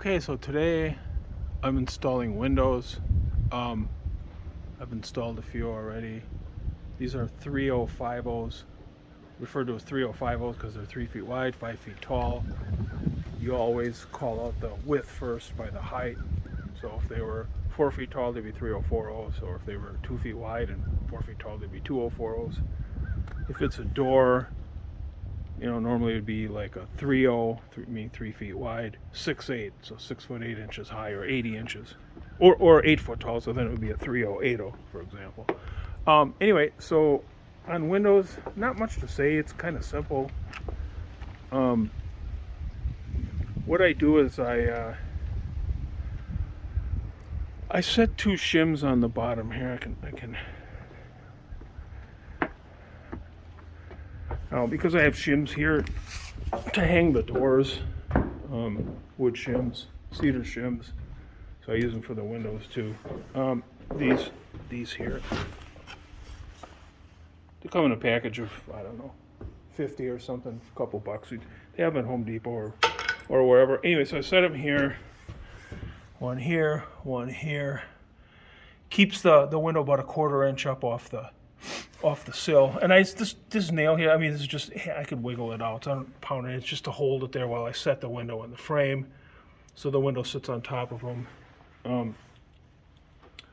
Okay, so today I'm installing windows. Um, I've installed a few already. These are 3050s, referred to as 3050s because they're 3 feet wide, 5 feet tall. You always call out the width first by the height. So if they were 4 feet tall, they'd be 3040s, or if they were 2 feet wide and 4 feet tall, they'd be 2040s. If it's a door, normally it'd be like a 3 feet wide, 6'8", so 6'8" high, or 80 inches, or 8 foot tall, so then it would be a 3080, for example. Anyway, so on Windows, not much to say. It's kind of simple. What I do is I set two shims on the bottom here. I can because I have shims here to hang the doors, wood shims, cedar shims, so I use them for the windows too. These here, they come in a package of, I don't know, 50 or something, a couple bucks. They have them at Home Depot or wherever. Anyway, so I set them here, one here, keeps the window about a 1/4 inch up off the sill. And this nail here, this is just, I could wiggle it out. So I don't pound it. It's just to hold it there while I set the window in the frame, so the window sits on top of them. And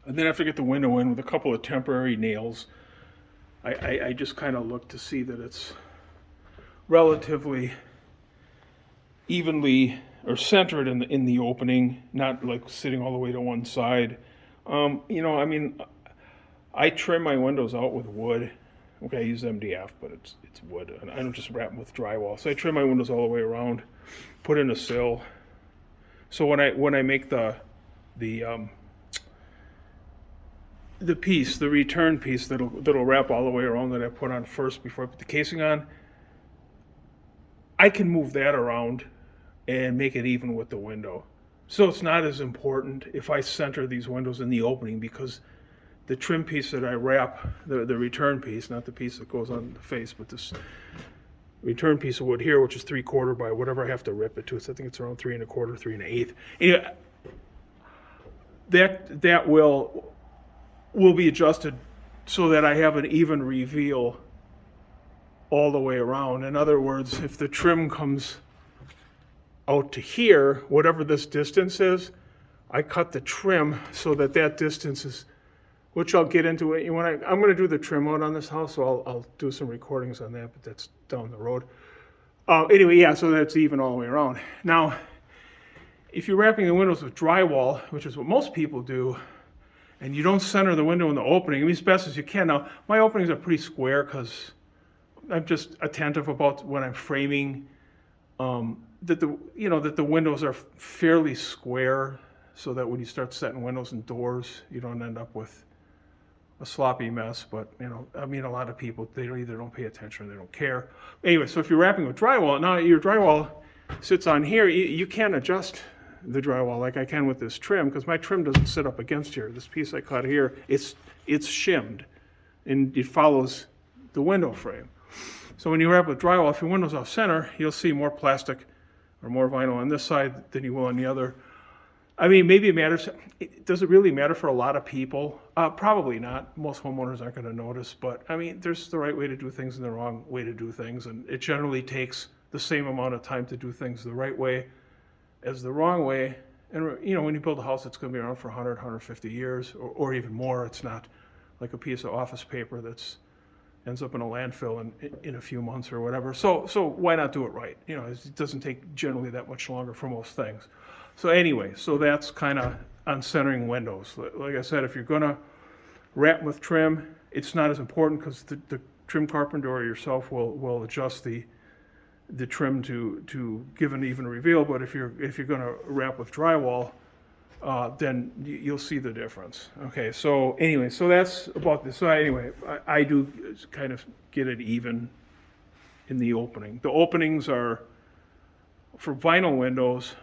then after I get the window in with a couple of temporary nails, I just kind of look to see that it's relatively evenly or centered in the opening, not like sitting all the way to one side. I trim my windows out with wood. Okay, I use MDF, but it's wood. And I don't just wrap them with drywall. So I trim my windows all the way around, put in a sill. So when I make the piece, the return piece that'll wrap all the way around, that I put on first before I put the casing on, I can move that around and make it even with the window. So it's not as important if I center these windows in the opening, because the trim piece that I wrap, the return piece, not the piece that goes on the face, but this return piece of wood here, which is 3/4 by whatever I have to rip it to. So I think it's around 3 1/4, 3 1/8. Anyway, that will be adjusted so that I have an even reveal all the way around. In other words, if the trim comes out to here, whatever this distance is, I cut the trim so that distance is, which I'll get into it when I'm going to do the trim out on this house, so I'll do some recordings on that, but that's down the road. Anyway, yeah, so that's even all the way around. Now, if you're wrapping the windows with drywall, which is what most people do, and you don't center the window in the opening, as best as you can. Now, my openings are pretty square because I'm just attentive about when I'm framing that the windows are fairly square, so that when you start setting windows and doors, you don't end up with a sloppy mess. But a lot of people, they either don't pay attention or they don't care. Anyway, so if you're wrapping with drywall, now your drywall sits on here. You can't adjust the drywall like I can with this trim, because my trim doesn't sit up against here. This piece I cut here, it's shimmed, and it follows the window frame. So when you wrap with drywall, if your window's off center, you'll see more plastic or more vinyl on this side than you will on the other. Maybe it matters. Does it really matter for a lot of people? Probably not. Most homeowners aren't going to notice, but there's the right way to do things and the wrong way to do things, and it generally takes the same amount of time to do things the right way as the wrong way. And when you build a house, it's going to be around for 100, 150 years, or even more. It's not like a piece of office paper that's ends up in a landfill in a few months or whatever. So why not do it right? It doesn't take generally that much longer for most things. So anyway, so that's kind of on centering windows. Like I said, if you're going to wrap with trim, it's not as important, because the trim carpenter or yourself will adjust the trim to give an even reveal. But if you're going to wrap with drywall, then you'll see the difference. Okay, so anyway, so that's about this. So anyway, I do kind of get it even in the opening. The openings are, for vinyl windows,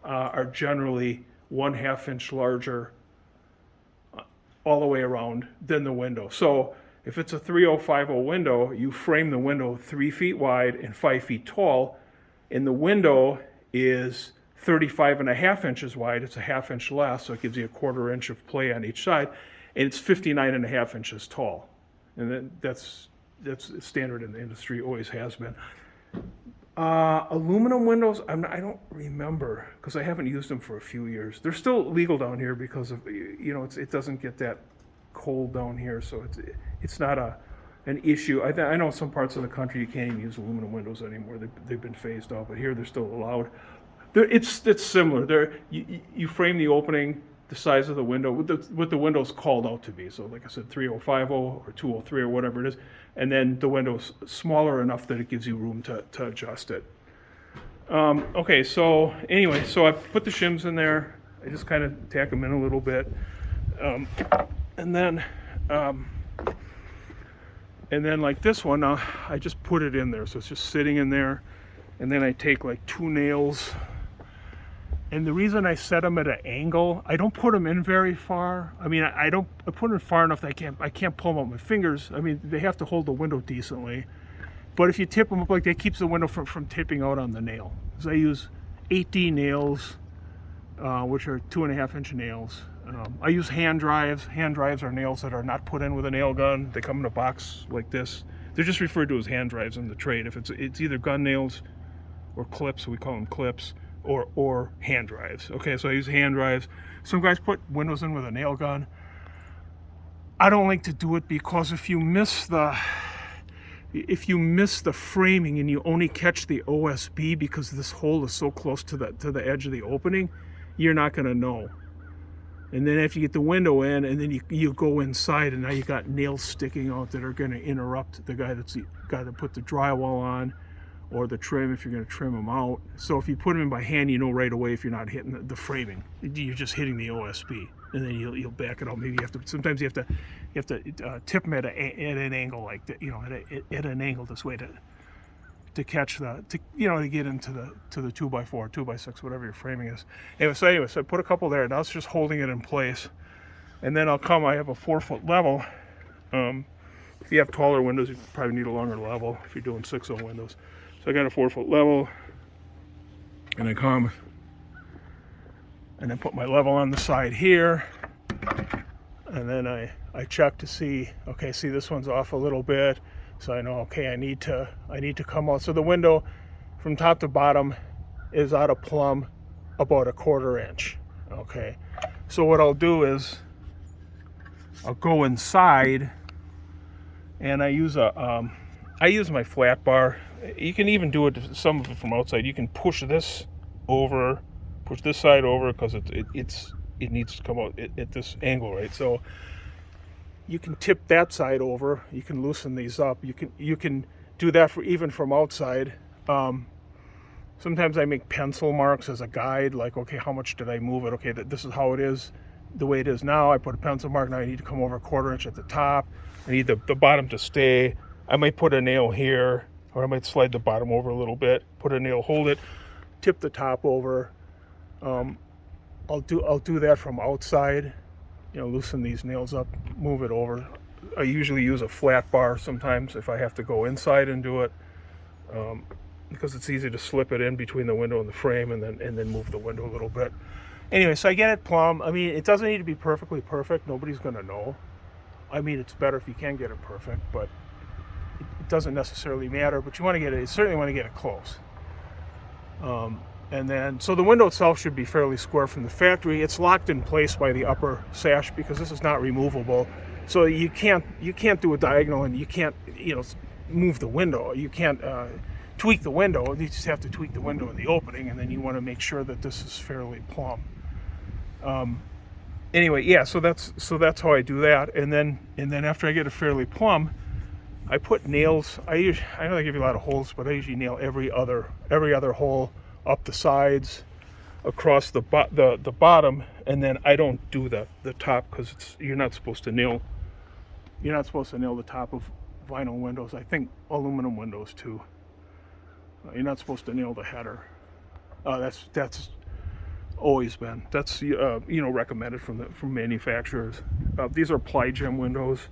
are generally 1/2 inch larger all the way around than the window. So if it's a 3050 window, you frame the window 3 feet wide and 5 feet tall, and the window is 35.5 inches wide. It's a half inch less, so it gives you a 1/4 inch of play on each side, and it's 59.5 inches tall. And that's standard in the industry, always has been. Aluminum windows, I don't remember because I haven't used them for a few years. They're still legal down here because of, it doesn't get that cold down here, so it's not an issue. I know some parts of the country you can't even use aluminum windows anymore. They've been phased out, but here they're still allowed. It's similar. You frame the opening, the size of the window, what the window's called out to be. So like I said, 3050 or 203 or whatever it is, and then the window's smaller enough that it gives you room to adjust it. Okay, so anyway, so I put the shims in there. I just kind of tack them in a little bit, and then like this one, I just put it in there, so it's just sitting in there, and then I take like 2 nails. And the reason I set them at an angle, I don't put them in very far. I mean, I put them far enough that I can't pull them out with my fingers. I mean, they have to hold the window decently. But if you tip them up like that, it keeps the window from tipping out on the nail. So I use 8D nails, which are 2.5 inch nails. I use hand drives. Hand drives are nails that are not put in with a nail gun. They come in a box like this. They're just referred to as hand drives in the trade. If it's either gun nails or clips, we call them clips. Or hand drives. Okay, so I use hand drives. Some guys put windows in with a nail gun. I don't like to do it because if you miss the framing and you only catch the OSB because this hole is so close to the edge of the opening, you're not going to know. And then if you get the window in and then you go inside and now you got nails sticking out that are going to interrupt the guy that's got to put the drywall on, or the trim if you're going to trim them out. So if you put them in by hand, you know right away if you're not hitting the framing. You're just hitting the OSB, and then you'll back it out. Maybe sometimes you have to tip them at an angle like that, at an angle this way to catch to get into the 2x4, 2x6, whatever your framing is. Anyway, so I put a couple there. Now it's just holding it in place, and then I have a 4-foot level. If you have taller windows, you probably need a longer level if you're doing 6-0 windows. So I got a 4-foot level, and I come and I put my level on the side here, and then I check to see, okay, see this one's off a little bit, so I know, okay, I need to come out. So the window from top to bottom is out of plumb about a 1/4 inch. Okay, so what I'll do is I'll go inside, and I use my flat bar. You can even do some of it from outside. You can push this side over because it needs to come out at this angle, right? So you can tip that side over. You can loosen these up. You can do that even from outside. Sometimes I make pencil marks as a guide, like, okay, how much did I move it? Okay, this is how it is, the way it is now. I put a pencil mark. Now I need to come over a 1/4 inch at the top. I need the bottom to stay. I might put a nail here, or I might slide the bottom over a little bit, put a nail, hold it, tip the top over. I'll do that from outside, loosen these nails up, move it over. I usually use a flat bar sometimes if I have to go inside and do it, because it's easy to slip it in between the window and the frame, and then move the window a little bit. Anyway, so I get it plumb. I mean, it doesn't need to be perfectly perfect. Nobody's going to know. I mean, it's better if you can get it perfect, but it doesn't necessarily matter. But you certainly want to get it close. And then, so the window itself should be fairly square from the factory. It's locked in place by the upper sash because this is not removable. So you can't do a diagonal, and you can't, move the window. You can't tweak the window. You just have to tweak the window in the opening, and then you want to make sure that this is fairly plumb. Anyway, yeah, so that's how I do that. And then after I get it fairly plumb, I put nails. I know they give you a lot of holes, but I usually nail every other hole up the sides, across the bottom, and then I don't do the top because you're not supposed to nail the top of vinyl windows. I think aluminum windows too. You're not supposed to nail the header. That's always been recommended from manufacturers. These are ply gem windows.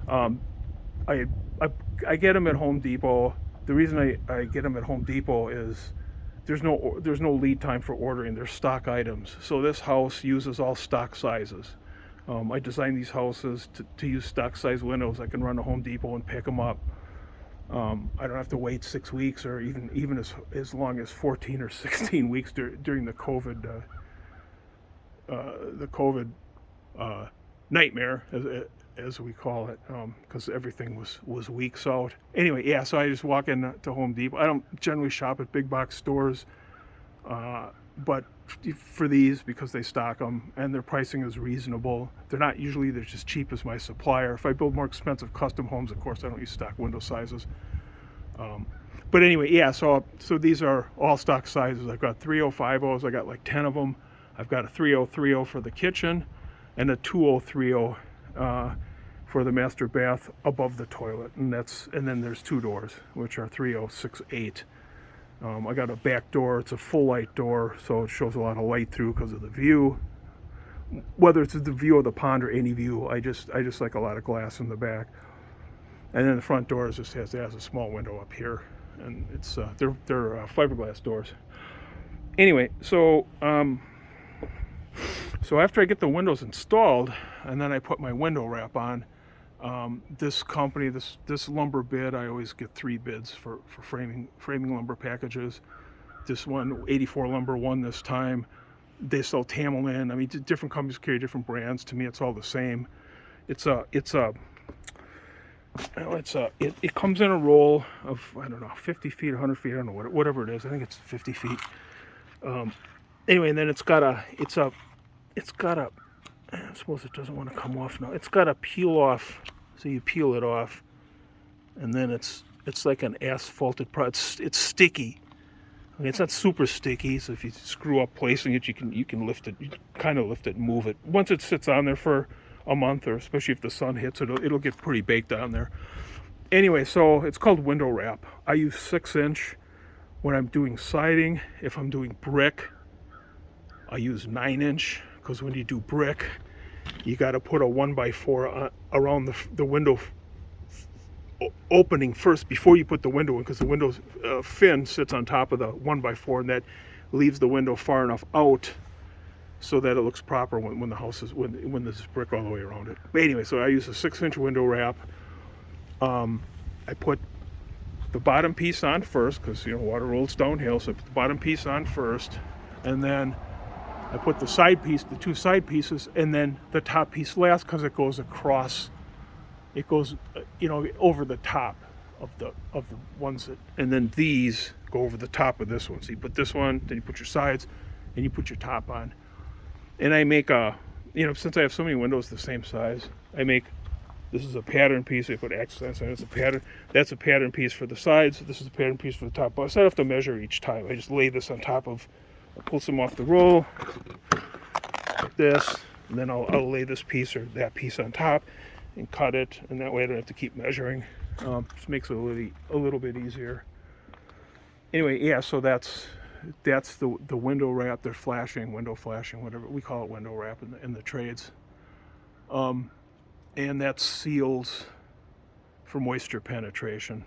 I get them at Home Depot. The reason I get them at Home Depot is there's no lead time for ordering. They're stock items. So this house uses all stock sizes. I designed these houses to use stock size windows. I can run to Home Depot and pick them up. I don't have to wait 6 weeks or even as long as 14 or 16 weeks during the COVID nightmare, as we call it, because everything was weeks out. Anyway, yeah, so I just walk in to Home Depot. I don't generally shop at big box stores, but for these, because they stock them and their pricing is reasonable, they're just cheap as my supplier. If I build more expensive custom homes, of course, I don't use stock window sizes. But anyway, yeah, so these are all stock sizes. I've got 3050s. I got like 10 of them. I've got a 3030 for the kitchen and a 2030 for the master bath above the toilet, and then there's 2 doors, which are 3068. I got a back door. It's a full light door, so it shows a lot of light through because of the view. Whether it's the view of the pond or any view, I just like a lot of glass in the back. And then the front door has a small window up here, and it's they're fiberglass doors. Anyway, so after I get the windows installed, and then I put my window wrap on, this company, this lumber bid, I always get 3 bids for framing lumber packages. This one, 84 Lumber, won this time. They sell Tamerlan. I mean, different companies carry different brands. To me, it's all the same. It comes in a roll of, I don't know, 50 feet, 100 feet, I don't know, whatever it is. I think it's 50 feet. Anyway, and then it's got a, I suppose it doesn't want to come off now. It's got a peel off, so you peel it off, and then it's like an asphalted product. It's sticky. I mean, it's not super sticky, so if you screw up placing it, you can lift it, you kind of lift it and move it. Once it sits on there for a month, or especially if the sun hits it, it'll get pretty baked on there. Anyway, so it's called window wrap. I use 6-inch when I'm doing siding. If I'm doing brick, I use 9-inch, because when you do brick, you got to put a 1x4 around the window opening first before you put the window in, because the window fin sits on top of the 1x4, and that leaves the window far enough out so that it looks proper when the house is when there's brick all the way around it. But anyway, so I use a 6-inch window wrap. I put the bottom piece on first, because water rolls downhill, so I put the bottom piece on first, and then I put the side piece, the 2 side pieces, and then the top piece last, because it goes across. It goes, over the top of the ones that, and then these go over the top of this one. So you put this one, then you put your sides, and you put your top on. And I make since I have so many windows the same size, this is a pattern piece. I put accents on it. It's a pattern. That's a pattern piece for the sides. This is a pattern piece for the top. But I don't have to measure each time. I just lay this on top of. I'll pull some off the roll, like this, and then I'll lay this piece or that piece on top and cut it, and that way I don't have to keep measuring. Just makes it a little bit easier. Anyway, yeah, so that's the window wrap. They're window flashing, whatever we call it, window wrap in the trades. And that seals for moisture penetration.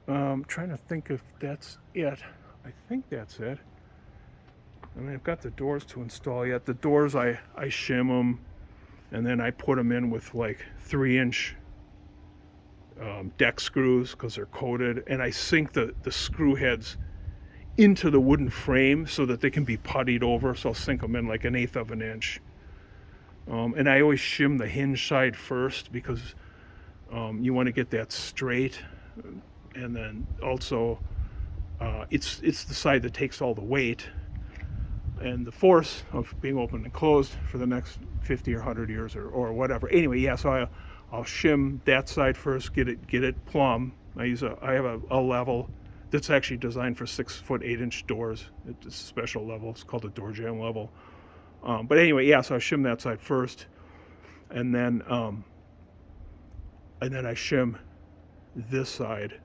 Trying to think if that's it. I think that's it. I mean, I've got the doors to install yet. The doors, I shim them, and then I put them in with like 3-inch deck screws, because they're coated, and I sink the screw heads into the wooden frame so that they can be puttied over. So I'll sink them in like 1/8 of an inch. And I always shim the hinge side first, because you want to get that straight, and then also it's the side that takes all the weight and the force of being open and closed for the next 50 or 100 years or whatever. Anyway, yeah, so I'll shim that side first, get it plumb. I have a level that's actually designed for 6-foot 8-inch doors. It's a special level. It's called a door jamb level. But anyway, yeah, so I shim that side first, and then I shim this side,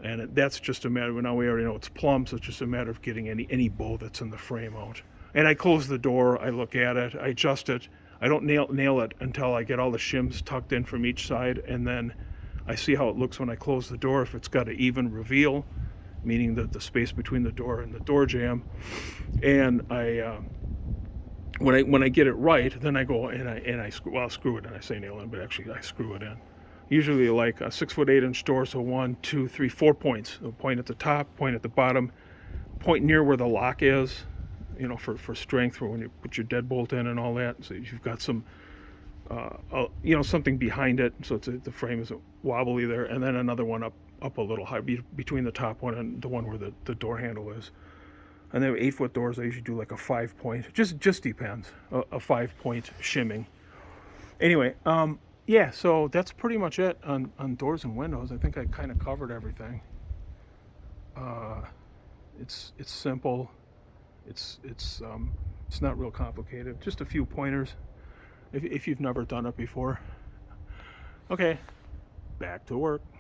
and that's just a matter of, now we already know it's plumb, so it's just a matter of getting any bow that's in the frame out. And I close the door, I look at it, I adjust it. I don't nail it until I get all the shims tucked in from each side, and then I see how it looks when I close the door. If it's got an even reveal, meaning the space between the door and the door jamb. And when I get it right, then I go and I screw it in. I say nail in, but actually I screw it in. Usually like a 6'8" door, so 1, 2, 3, 4 points. A point at the top, point at the bottom, point near where the lock is, for strength, for when you put your deadbolt in and all that. So you've got some, something behind it, so the frame isn't wobbly there. And then another one up a little high, between the top one and the one where the door handle is. And then 8-foot doors, I usually do like a 5-point. Just depends. A 5-point shimming. Anyway, yeah. So that's pretty much it on doors and windows. I think I kind of covered everything. It's simple. It's not real complicated. Just a few pointers. If you've never done it before. Okay, back to work.